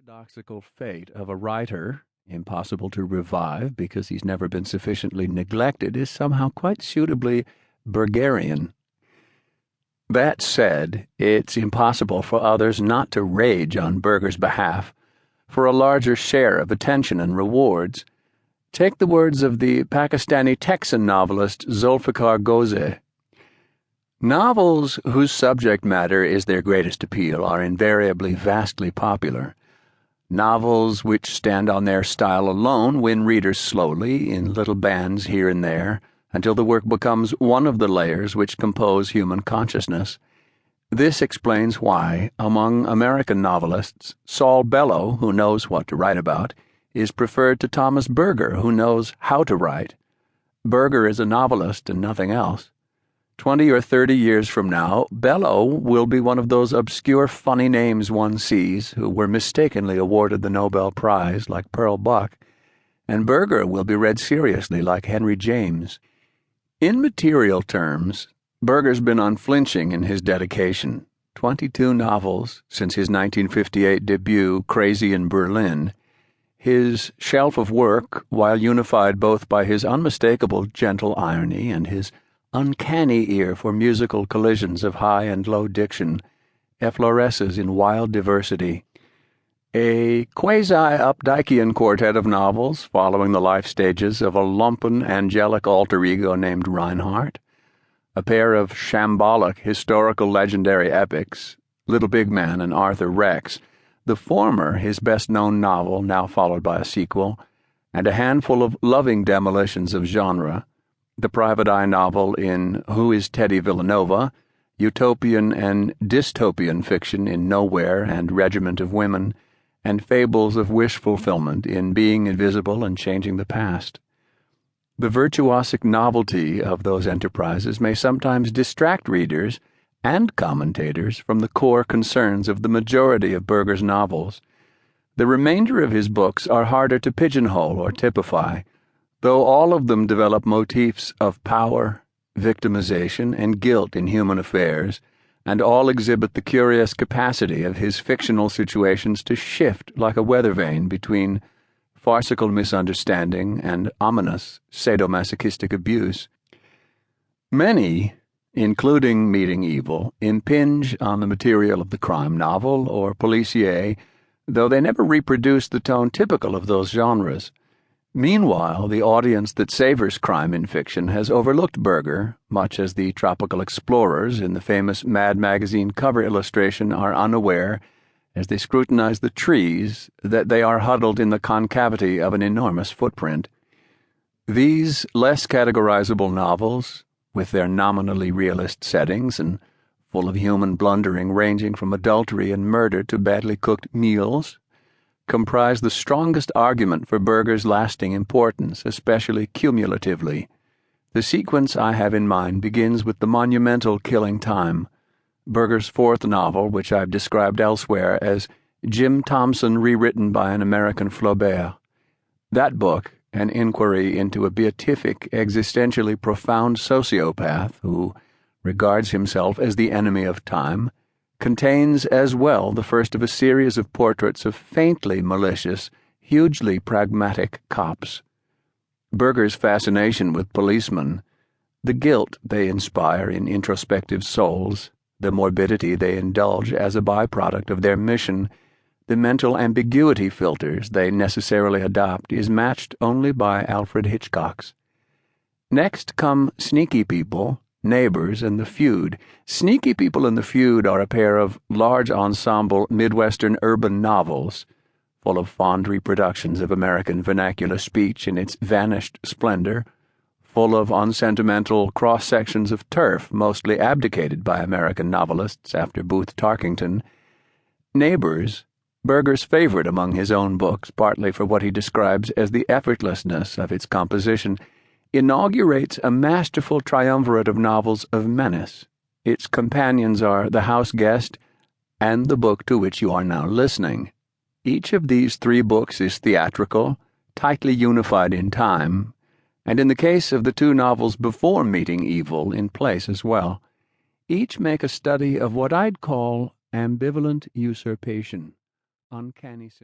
paradoxical fate of a writer, impossible to revive because he's never been sufficiently neglected, is somehow quite suitably Bergerian. That said, it's impossible for others not to rage on Berger's behalf for a larger share of attention and rewards. Take the words of the Pakistani Texan novelist Zulfikar Gozeh. Novels whose subject matter is their greatest appeal are invariably vastly popular. Novels which stand on their style alone win readers slowly, in little bands here and there, until the work becomes one of the layers which compose human consciousness. This explains why, among American novelists, Saul Bellow, who knows what to write about, is preferred to Thomas Berger, who knows how to write. Berger is a novelist and nothing else. 20 or 30 years from now, Bellow will be one of those obscure funny names one sees who were mistakenly awarded the Nobel Prize like Pearl Buck, and Berger will be read seriously like Henry James. In material terms, Berger's been unflinching in his dedication. 22 novels since his 1958 debut, Crazy in Berlin. His shelf of work, while unified both by his unmistakable gentle irony and his uncanny ear for musical collisions of high and low diction, effloresces in wild diversity. A quasi-Updikean quartet of novels following the life stages of a lumpen angelic alter ego named Reinhardt, a pair of shambolic historical legendary epics, Little Big Man and Arthur Rex, the former his best-known novel, now followed by a sequel, and a handful of loving demolitions of genre, the private eye novel in Who is Teddy Villanova, utopian and dystopian fiction in Nowhere and Regiment of Women, and fables of wish fulfillment in Being Invisible and Changing the Past. The virtuosic novelty of those enterprises may sometimes distract readers and commentators from the core concerns of the majority of Berger's novels. The remainder of his books are harder to pigeonhole or typify, though all of them develop motifs of power, victimization, and guilt in human affairs, and all exhibit the curious capacity of his fictional situations to shift like a weather vane between farcical misunderstanding and ominous sadomasochistic abuse. Many, including Meeting Evil, impinge on the material of the crime novel or policier, though they never reproduce the tone typical of those genres. Meanwhile, the audience that savors crime in fiction has overlooked Berger, much as the tropical explorers in the famous Mad magazine cover illustration are unaware, as they scrutinize the trees, that they are huddled in the concavity of an enormous footprint. These less categorizable novels, with their nominally realist settings and full of human blundering ranging from adultery and murder to badly cooked meals, comprise the strongest argument for Berger's lasting importance, especially cumulatively. The sequence I have in mind begins with the monumental Killing Time, Berger's fourth novel, which I've described elsewhere as Jim Thompson rewritten by an American Flaubert. That book, an inquiry into a beatific, existentially profound sociopath who regards himself as the enemy of time, contains as well the first of a series of portraits of faintly malicious, hugely pragmatic cops. Berger's fascination with policemen, the guilt they inspire in introspective souls, the morbidity they indulge as a byproduct of their mission, the mental ambiguity filters they necessarily adopt, is matched only by Alfred Hitchcock's. Next come Sneaky People, Neighbors, and The Feud. Sneaky People and The Feud are a pair of large ensemble Midwestern urban novels, full of fond reproductions of American vernacular speech in its vanished splendor, full of unsentimental cross-sections of turf mostly abdicated by American novelists after Booth Tarkington. Neighbors, Berger's favorite among his own books, partly for what he describes as the effortlessness of its composition, inaugurates a masterful triumvirate of novels of menace. Its companions are The House Guest and the book to which you are now listening. Each of these three books is theatrical, tightly unified in time, and in the case of the two novels before Meeting Evil, in place as well. Each make a study of what I'd call ambivalent usurpation, uncanny